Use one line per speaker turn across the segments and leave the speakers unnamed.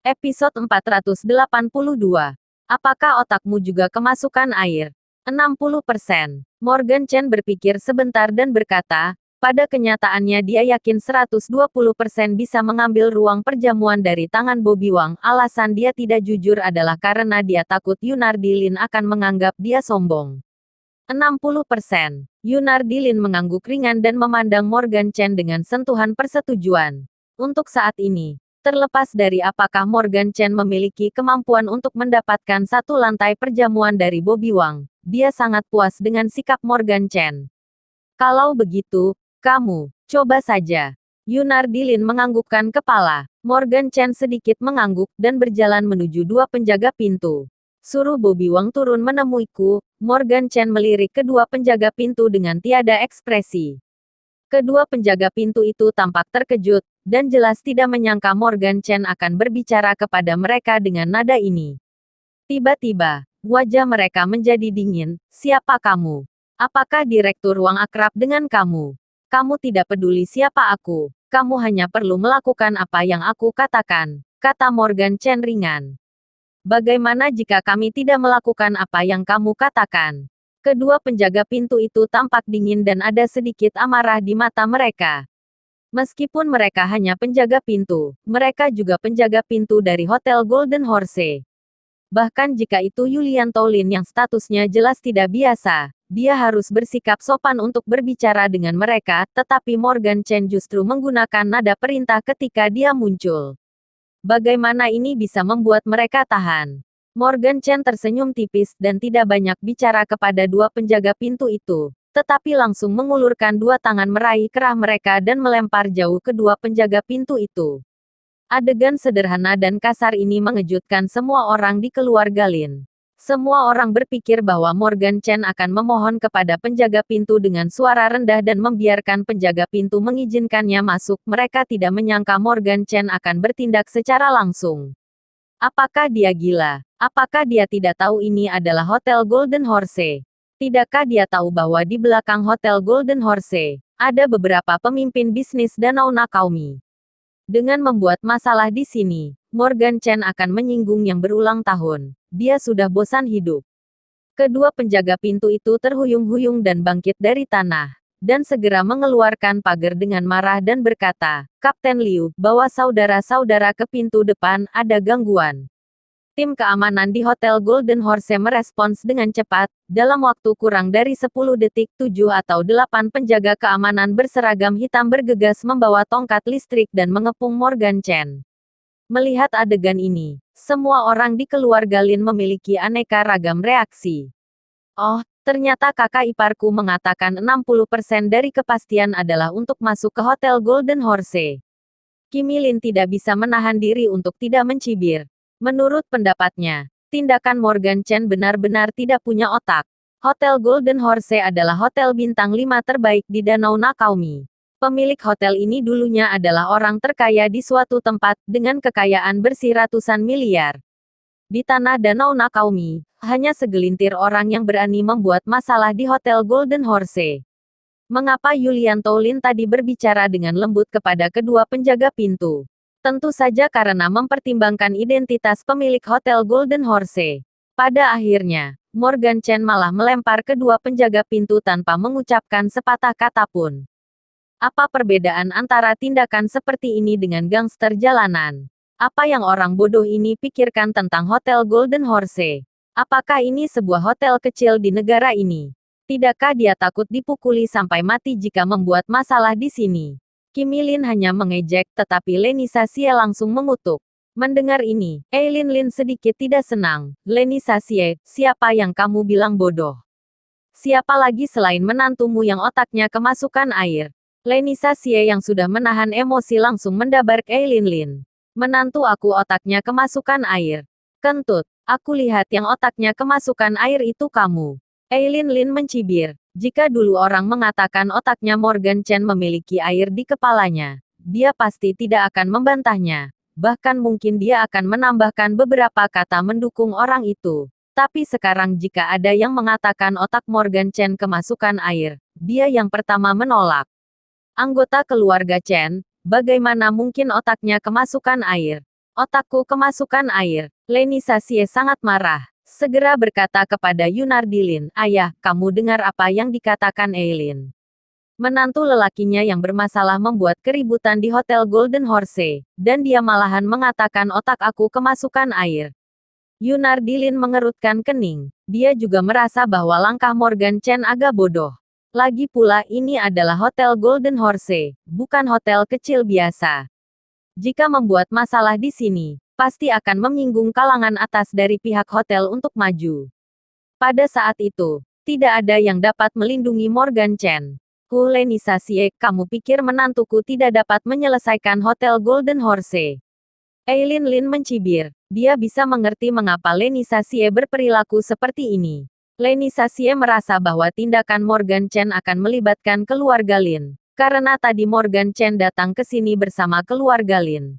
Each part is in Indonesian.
Episode 482. Apakah otakmu juga kemasukan air? 60%. Morgan Chen berpikir sebentar dan berkata, pada kenyataannya dia yakin 120% bisa mengambil ruang perjamuan dari tangan Bobby Wang. Alasan dia tidak jujur adalah karena dia takut Yunardi Lin akan menganggap dia sombong. 60%. Yunardi Lin mengangguk ringan dan memandang Morgan Chen dengan sentuhan persetujuan. Untuk saat ini, terlepas dari apakah Morgan Chen memiliki kemampuan untuk mendapatkan satu lantai perjamuan dari Bobby Wang, dia sangat puas dengan sikap Morgan Chen. Kalau begitu, kamu, coba saja. Yunardi Lin menganggukkan kepala. Morgan Chen sedikit mengangguk dan berjalan menuju dua penjaga pintu. Suruh Bobby Wang turun menemuiku. Morgan Chen melirik kedua penjaga pintu dengan tiada ekspresi. Kedua penjaga pintu itu tampak terkejut, dan jelas tidak menyangka Morgan Chen akan berbicara kepada mereka dengan nada ini. Tiba-tiba, wajah mereka menjadi dingin. Siapa kamu? Apakah direktur Wang akrab dengan kamu? Kamu tidak peduli siapa aku. Kamu hanya perlu melakukan apa yang aku katakan, kata Morgan Chen ringan. Bagaimana jika kami tidak melakukan apa yang kamu katakan? Kedua penjaga pintu itu tampak dingin dan ada sedikit amarah di mata mereka. Meskipun mereka hanya penjaga pintu, mereka juga penjaga pintu dari Hotel Golden Horse. Bahkan jika itu Yulianto Lin yang statusnya jelas tidak biasa, dia harus bersikap sopan untuk berbicara dengan mereka, tetapi Morgan Chen justru menggunakan nada perintah ketika dia muncul. Bagaimana ini bisa membuat mereka tahan? Morgan Chen tersenyum tipis dan tidak banyak bicara kepada dua penjaga pintu itu, tetapi langsung mengulurkan dua tangan meraih kerah mereka dan melempar jauh kedua penjaga pintu itu. Adegan sederhana dan kasar ini mengejutkan semua orang di keluarga Lin. Semua orang berpikir bahwa Morgan Chen akan memohon kepada penjaga pintu dengan suara rendah dan membiarkan penjaga pintu mengizinkannya masuk. Mereka tidak menyangka Morgan Chen akan bertindak secara langsung. Apakah dia gila? Apakah dia tidak tahu ini adalah Hotel Golden Horse? Tidakkah dia tahu bahwa di belakang Hotel Golden Horse ada beberapa pemimpin bisnis Danau Nakaumi? Dengan membuat masalah di sini, Morgan Chen akan menyinggung yang berulang tahun. Dia sudah bosan hidup. Kedua penjaga pintu itu terhuyung-huyung dan bangkit dari tanah, dan segera mengeluarkan pagar dengan marah dan berkata, Kapten Liu, bawa saudara-saudara ke pintu depan, ada gangguan. Tim keamanan di Hotel Golden Horse merespons dengan cepat. Dalam waktu kurang dari 10 detik, 7 atau 8 penjaga keamanan berseragam hitam bergegas membawa tongkat listrik dan mengepung Morgan Chen. Melihat adegan ini, semua orang di keluarga Lin memiliki aneka ragam reaksi. Oh, ternyata kakak iparku mengatakan 60% dari kepastian adalah untuk masuk ke Hotel Golden Horse. Kimi Lin tidak bisa menahan diri untuk tidak mencibir. Menurut pendapatnya, tindakan Morgan Chen benar-benar tidak punya otak. Hotel Golden Horse adalah hotel bintang 5 terbaik di Danau Nakaumi. Pemilik hotel ini dulunya adalah orang terkaya di suatu tempat, dengan kekayaan bersih ratusan miliar. Di tanah Danau Nakaumi, hanya segelintir orang yang berani membuat masalah di Hotel Golden Horse. Mengapa Yulianto Lin tadi berbicara dengan lembut kepada kedua penjaga pintu? Tentu saja karena mempertimbangkan identitas pemilik Hotel Golden Horse. Pada akhirnya, Morgan Chen malah melempar kedua penjaga pintu tanpa mengucapkan sepatah kata pun. Apa perbedaan antara tindakan seperti ini dengan gangster jalanan? Apa yang orang bodoh ini pikirkan tentang Hotel Golden Horse? Apakah ini sebuah hotel kecil di negara ini? Tidakkah dia takut dipukuli sampai mati jika membuat masalah di sini? Kimi Lin hanya mengejek, tetapi Lenisa Xie langsung mengutuk. Mendengar ini, Eileen Lin sedikit tidak senang. Lenisa Xie, siapa yang kamu bilang bodoh? Siapa lagi selain menantumu yang otaknya kemasukan air? Lenisa Xie yang sudah menahan emosi langsung mendabar Eileen Lin. Menantu aku otaknya kemasukan air. Kentut, aku lihat yang otaknya kemasukan air itu kamu. Eileen Lin mencibir. Jika dulu orang mengatakan otaknya Morgan Chen memiliki air di kepalanya, dia pasti tidak akan membantahnya. Bahkan mungkin dia akan menambahkan beberapa kata mendukung orang itu. Tapi sekarang jika ada yang mengatakan otak Morgan Chen kemasukan air, dia yang pertama menolak. Anggota keluarga Chen, bagaimana mungkin otaknya kemasukan air? Otakku kemasukan air. Leni Sasie sangat marah. Segera berkata kepada Yunardilin, "Ayah, kamu dengar apa yang dikatakan Eileen?" Menantu lelakinya yang bermasalah membuat keributan di Hotel Golden Horse, dan dia malahan mengatakan otak aku kemasukan air. Yunardilin mengerutkan kening. Dia juga merasa bahwa langkah Morgan Chen agak bodoh. Lagi pula ini adalah Hotel Golden Horse, bukan hotel kecil biasa. Jika membuat masalah di sini, pasti akan menyinggung kalangan atas dari pihak hotel untuk maju. Pada saat itu, tidak ada yang dapat melindungi Morgan Chen. Leni Sasie, kamu pikir menantuku tidak dapat menyelesaikan Hotel Golden Horse? Eileen Lin mencibir. Dia bisa mengerti mengapa Leni Sasie berperilaku seperti ini. Leni Sasie merasa bahwa tindakan Morgan Chen akan melibatkan keluarga Lin. Karena tadi Morgan Chen datang ke sini bersama keluarga Lin.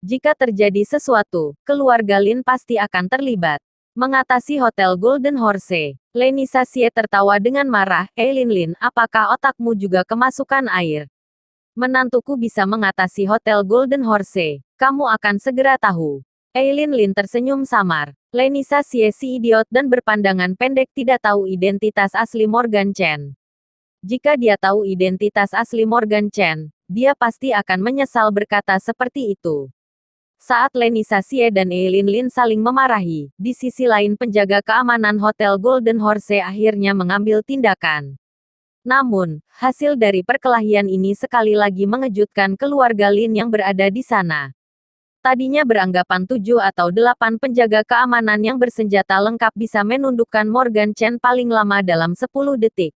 Jika terjadi sesuatu, keluarga Lin pasti akan terlibat. Mengatasi Hotel Golden Horse, Leni Sasie tertawa dengan marah. Eileen Lin, apakah otakmu juga kemasukan air? Menantuku bisa mengatasi Hotel Golden Horse. Kamu akan segera tahu. Eileen Lin tersenyum samar. Leni Sasie si idiot dan berpandangan pendek tidak tahu identitas asli Morgan Chen. Jika dia tahu identitas asli Morgan Chen, dia pasti akan menyesal berkata seperti itu. Saat Leni Sasie dan Eileen Lin saling memarahi, di sisi lain penjaga keamanan Hotel Golden Horse akhirnya mengambil tindakan. Namun, hasil dari perkelahian ini sekali lagi mengejutkan keluarga Lin yang berada di sana. Tadinya beranggapan 7 atau 8 penjaga keamanan yang bersenjata lengkap bisa menundukkan Morgan Chen paling lama dalam 10 detik.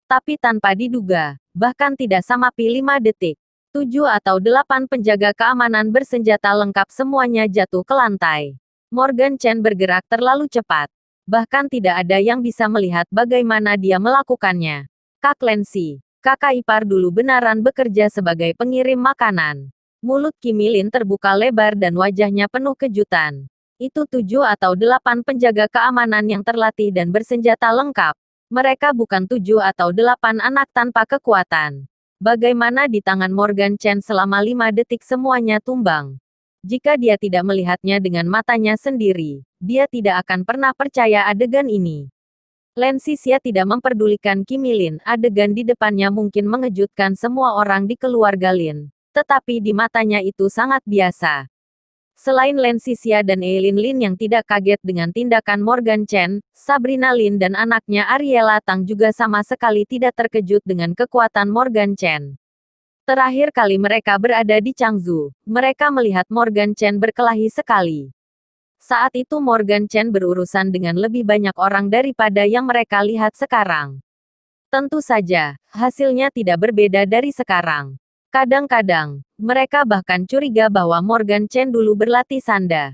Tapi tanpa diduga, bahkan tidak sampai 5 detik. 7 atau 8 penjaga keamanan bersenjata lengkap semuanya jatuh ke lantai. Morgan Chen bergerak terlalu cepat. Bahkan tidak ada yang bisa melihat bagaimana dia melakukannya. Kak Lensi, kakak ipar dulu benaran bekerja sebagai pengirim makanan. Mulut Kim Ilin terbuka lebar dan wajahnya penuh kejutan. Itu 7 atau 8 penjaga keamanan yang terlatih dan bersenjata lengkap. Mereka bukan 7 atau 8 anak tanpa kekuatan. Bagaimana di tangan Morgan Chen selama 5 detik semuanya tumbang. Jika dia tidak melihatnya dengan matanya sendiri, dia tidak akan pernah percaya adegan ini. Lensi Xia tidak memperdulikan Kim Ilin, adegan di depannya mungkin mengejutkan semua orang di keluarga Lin. Tetapi di matanya itu sangat biasa. Selain Lensi Xia dan Eileen Lin yang tidak kaget dengan tindakan Morgan Chen, Sabrina Lin dan anaknya Ariela Tang juga sama sekali tidak terkejut dengan kekuatan Morgan Chen. Terakhir kali mereka berada di Changzhou, mereka melihat Morgan Chen berkelahi sekali. Saat itu Morgan Chen berurusan dengan lebih banyak orang daripada yang mereka lihat sekarang. Tentu saja, hasilnya tidak berbeda dari sekarang. Kadang-kadang, mereka bahkan curiga bahwa Morgan Chen dulu berlatih sanda.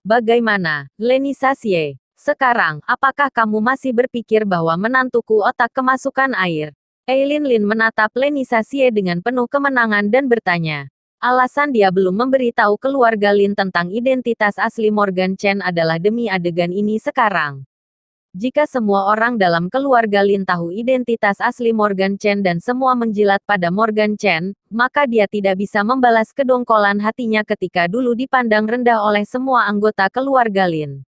Bagaimana, Leni Sasie? Sekarang, apakah kamu masih berpikir bahwa menantuku otak kemasukan air? Eileen Lin menatap Leni Sasie dengan penuh kemenangan dan bertanya. Alasan dia belum memberitahu keluarga Lin tentang identitas asli Morgan Chen adalah demi adegan ini sekarang. Jika semua orang dalam keluarga Lin tahu identitas asli Morgan Chen dan semua menjilat pada Morgan Chen, maka dia tidak bisa membalas kedongkolan hatinya ketika dulu dipandang rendah oleh semua anggota keluarga Lin.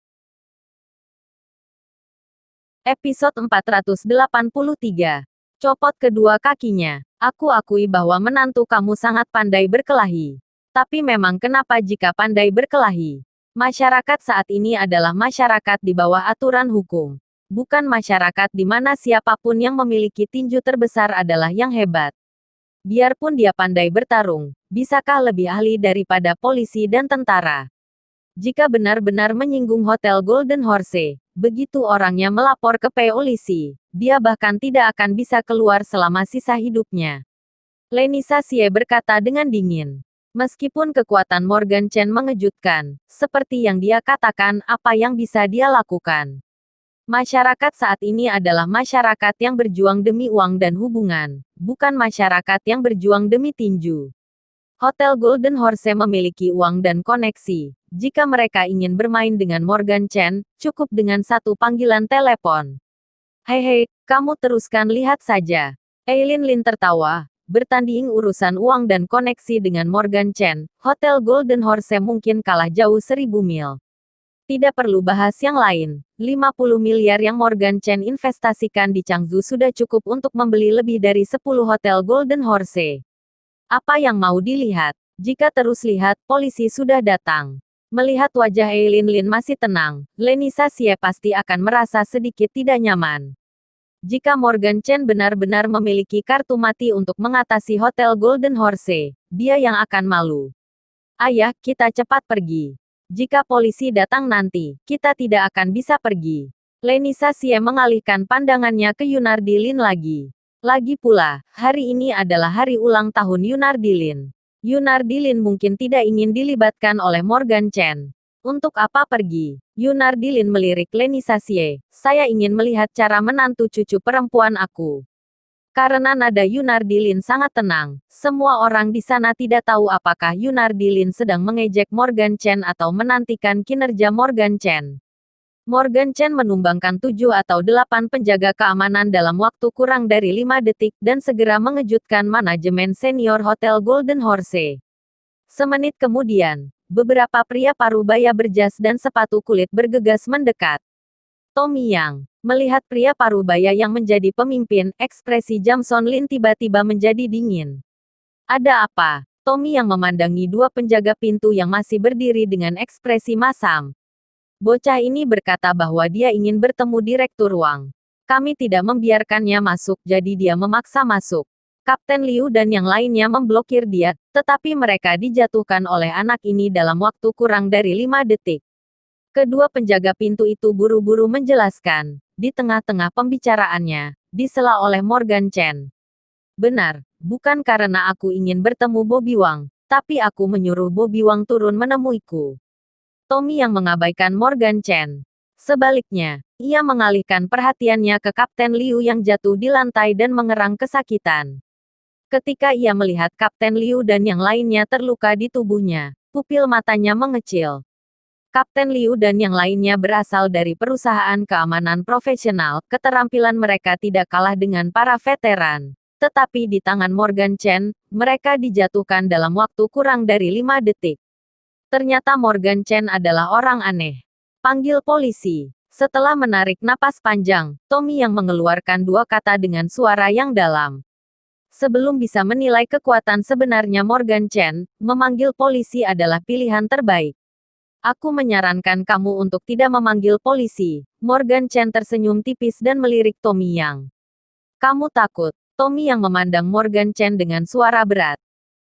Episode 483. Copot kedua kakinya. Aku akui bahwa menantu kamu sangat pandai berkelahi. Tapi memang kenapa jika pandai berkelahi? Masyarakat saat ini adalah masyarakat di bawah aturan hukum. Bukan masyarakat di mana siapapun yang memiliki tinju terbesar adalah yang hebat. Biarpun dia pandai bertarung, bisakah lebih ahli daripada polisi dan tentara? Jika benar-benar menyinggung Hotel Golden Horse, begitu orangnya melapor ke polisi, dia bahkan tidak akan bisa keluar selama sisa hidupnya. Leni Sasie berkata dengan dingin. Meskipun kekuatan Morgan Chen mengejutkan, seperti yang dia katakan, apa yang bisa dia lakukan? Masyarakat saat ini adalah masyarakat yang berjuang demi uang dan hubungan, bukan masyarakat yang berjuang demi tinju. Hotel Golden Horse memiliki uang dan koneksi. Jika mereka ingin bermain dengan Morgan Chen, cukup dengan satu panggilan telepon. Hei, kamu teruskan lihat saja. Eileen Lin tertawa. bertanding urusan uang dan koneksi dengan Morgan Chen, Hotel Golden Horse mungkin kalah jauh 1000 mil. Tidak perlu bahas yang lain, 50 miliar yang Morgan Chen investasikan di Changzhou sudah cukup untuk membeli lebih dari 10 Hotel Golden Horse. Apa yang mau dilihat? Jika terus lihat, polisi sudah datang. Melihat wajah Eileen Lin masih tenang, Lenisa Xie pasti akan merasa sedikit tidak nyaman. Jika Morgan Chen benar-benar memiliki kartu mati untuk mengatasi Hotel Golden Horse, dia yang akan malu. Ayah, kita cepat pergi. Jika polisi datang nanti, kita tidak akan bisa pergi. Lenisa Xie mengalihkan pandangannya ke Yunardi Lin lagi. Lagi pula, hari ini adalah hari ulang tahun Yunardi Lin. Yunardi Lin mungkin tidak ingin dilibatkan oleh Morgan Chen. Untuk apa pergi? Yunardi Lin melirik Lenisa Xie. Saya ingin melihat cara menantu cucu perempuan aku. Karena nada Yunardi Lin sangat tenang, semua orang di sana tidak tahu apakah Yunardi Lin sedang mengejek Morgan Chen atau menantikan kinerja Morgan Chen. Morgan Chen menumbangkan 7 atau 8 penjaga keamanan dalam waktu kurang dari 5 detik dan segera mengejutkan manajemen senior Hotel Golden Horse. Semenit kemudian, beberapa pria parubaya berjas dan sepatu kulit bergegas mendekat. Tommy Yang, melihat pria parubaya yang menjadi pemimpin, ekspresi Jamson Lin tiba-tiba menjadi dingin. Ada apa? Tommy Yang memandangi dua penjaga pintu yang masih berdiri dengan ekspresi masam. Bocah ini berkata bahwa dia ingin bertemu direktur Wang. Kami tidak membiarkannya masuk, jadi dia memaksa masuk. Kapten Liu dan yang lainnya memblokir dia, tetapi mereka dijatuhkan oleh anak ini dalam waktu kurang dari 5 detik. Kedua penjaga pintu itu buru-buru menjelaskan, di tengah-tengah pembicaraannya, disela oleh Morgan Chen. Benar, bukan karena aku ingin bertemu Bobby Wang, tapi aku menyuruh Bobby Wang turun menemuiku. Tommy yang mengabaikan Morgan Chen. Sebaliknya, ia mengalihkan perhatiannya ke Kapten Liu yang jatuh di lantai dan mengerang kesakitan. Ketika ia melihat Kapten Liu dan yang lainnya terluka di tubuhnya, pupil matanya mengecil. Kapten Liu dan yang lainnya berasal dari perusahaan keamanan profesional, keterampilan mereka tidak kalah dengan para veteran. Tetapi di tangan Morgan Chen, mereka dijatuhkan dalam waktu kurang dari 5 detik. Ternyata Morgan Chen adalah orang aneh. Panggil polisi. Setelah menarik napas panjang, Tommy yang mengeluarkan 2 kata dengan suara yang dalam. Sebelum bisa menilai kekuatan sebenarnya Morgan Chen, memanggil polisi adalah pilihan terbaik. Aku menyarankan kamu untuk tidak memanggil polisi. Morgan Chen tersenyum tipis dan melirik Tommy Yang. Kamu takut? Tommy yang memandang Morgan Chen dengan suara berat.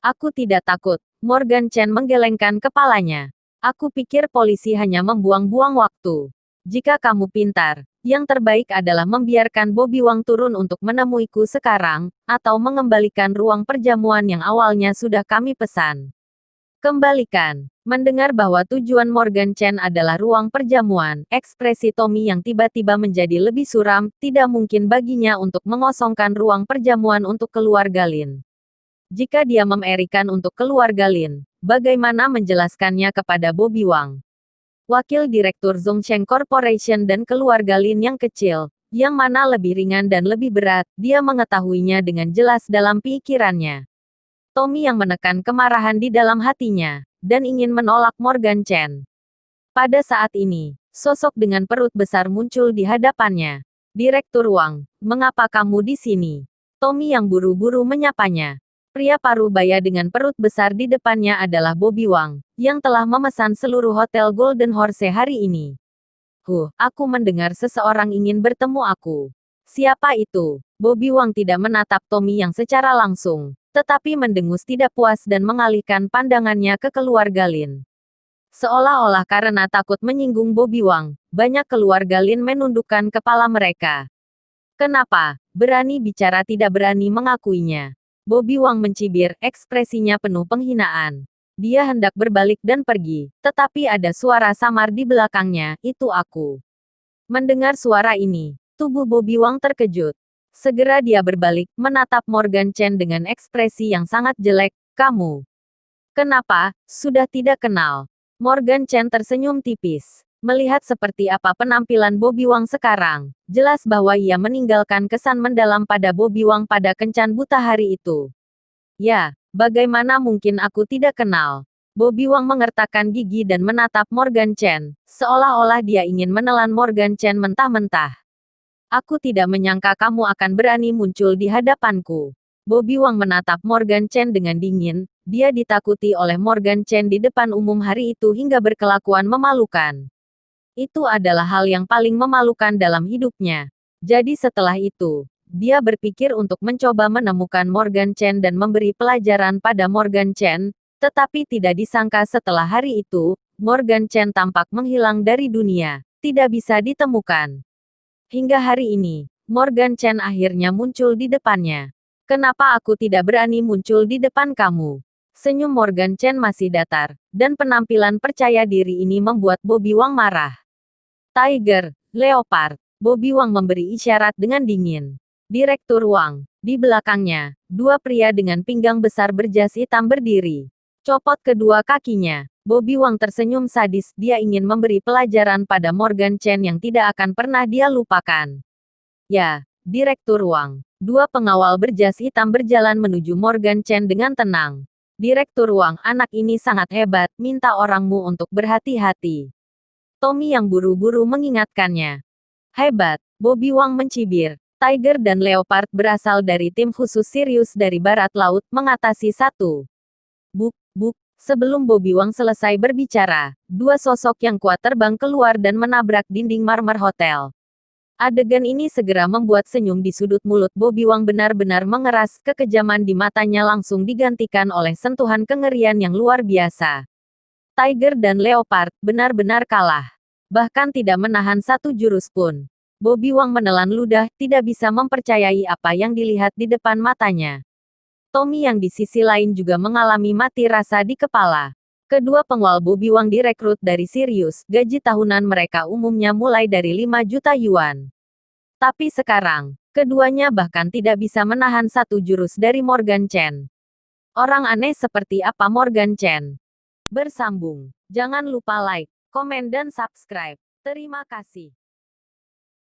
Aku tidak takut. Morgan Chen menggelengkan kepalanya. Aku pikir polisi hanya membuang-buang waktu. Jika kamu pintar, yang terbaik adalah membiarkan Bobby Wang turun untuk menemuiku sekarang, atau mengembalikan ruang perjamuan yang awalnya sudah kami pesan. Kembalikan. Mendengar bahwa tujuan Morgan Chen adalah ruang perjamuan, ekspresi Tommy yang tiba-tiba menjadi lebih suram, tidak mungkin baginya untuk mengosongkan ruang perjamuan untuk keluarga Lin. Jika dia memerikan untuk keluarga Lin, bagaimana menjelaskannya kepada Bobby Wang? Wakil Direktur Zhongsheng Corporation dan keluarga Lin yang kecil, yang mana lebih ringan dan lebih berat, dia mengetahuinya dengan jelas dalam pikirannya. Tommy yang menekan kemarahan di dalam hatinya, dan ingin menolak Morgan Chen. Pada saat ini, sosok dengan perut besar muncul di hadapannya. Direktur Wang, mengapa kamu di sini? Tommy yang buru-buru menyapanya. Pria parubaya dengan perut besar di depannya adalah Bobby Wang, yang telah memesan seluruh Hotel Golden Horse hari ini. Aku mendengar seseorang ingin bertemu aku. Siapa itu? Bobby Wang tidak menatap Tommy yang secara langsung, tetapi mendengus tidak puas dan mengalihkan pandangannya ke keluarga Lin. Seolah-olah karena takut menyinggung Bobby Wang, banyak keluarga Lin menundukkan kepala mereka. Kenapa? Berani bicara tidak berani mengakuinya. Bobby Wang mencibir, ekspresinya penuh penghinaan. Dia hendak berbalik dan pergi, tetapi ada suara samar di belakangnya, itu aku. Mendengar suara ini, tubuh Bobby Wang terkejut. Segera dia berbalik, menatap Morgan Chen dengan ekspresi yang sangat jelek, kamu. Kenapa? Sudah tidak kenal. Morgan Chen tersenyum tipis. Melihat seperti apa penampilan Bobby Wang sekarang, jelas bahwa ia meninggalkan kesan mendalam pada Bobby Wang pada kencan buta hari itu. Ya, bagaimana mungkin aku tidak kenal? Bobby Wang mengertakkan gigi dan menatap Morgan Chen, seolah-olah dia ingin menelan Morgan Chen mentah-mentah. Aku tidak menyangka kamu akan berani muncul di hadapanku. Bobby Wang menatap Morgan Chen dengan dingin. Dia ditakuti oleh Morgan Chen di depan umum hari itu hingga berkelakuan memalukan. Itu adalah hal yang paling memalukan dalam hidupnya. Jadi setelah itu, dia berpikir untuk mencoba menemukan Morgan Chen dan memberi pelajaran pada Morgan Chen, tetapi tidak disangka setelah hari itu, Morgan Chen tampak menghilang dari dunia, tidak bisa ditemukan. Hingga hari ini, Morgan Chen akhirnya muncul di depannya. Kenapa aku tidak berani muncul di depan kamu? Senyum Morgan Chen masih datar, dan penampilan percaya diri ini membuat Bobby Wang marah. Tiger, Leopard. Bobby Wang memberi isyarat dengan dingin. Direktur Wang. Di belakangnya, dua pria dengan pinggang besar berjas hitam berdiri. Copot kedua kakinya. Bobby Wang tersenyum sadis. Dia ingin memberi pelajaran pada Morgan Chen yang tidak akan pernah dia lupakan. Ya, Direktur Wang. Dua pengawal berjas hitam berjalan menuju Morgan Chen dengan tenang. Direktur Wang, anak ini sangat hebat. Minta orangmu untuk berhati-hati. Tommy yang buru-buru mengingatkannya. Hebat, Bobby Wang mencibir. Tiger dan Leopard berasal dari tim khusus Sirius dari Barat Laut mengatasi satu. Buk, sebelum Bobby Wang selesai berbicara, dua sosok yang kuat terbang keluar dan menabrak dinding marmer hotel. Adegan ini segera membuat senyum di sudut mulut Bobby Wang benar-benar mengeras, kekejaman di matanya langsung digantikan oleh sentuhan kengerian yang luar biasa. Tiger dan Leopard benar-benar kalah. Bahkan tidak menahan satu jurus pun. Bobby Wang menelan ludah, tidak bisa mempercayai apa yang dilihat di depan matanya. Tommy yang di sisi lain juga mengalami mati rasa di kepala. Kedua pengawal Bobby Wang direkrut dari Sirius, gaji tahunan mereka umumnya mulai dari 5 juta yuan. Tapi sekarang, keduanya bahkan tidak bisa menahan satu jurus dari Morgan Chen. Orang aneh seperti apa Morgan Chen? Bersambung. Jangan lupa like, komen dan subscribe. Terima kasih.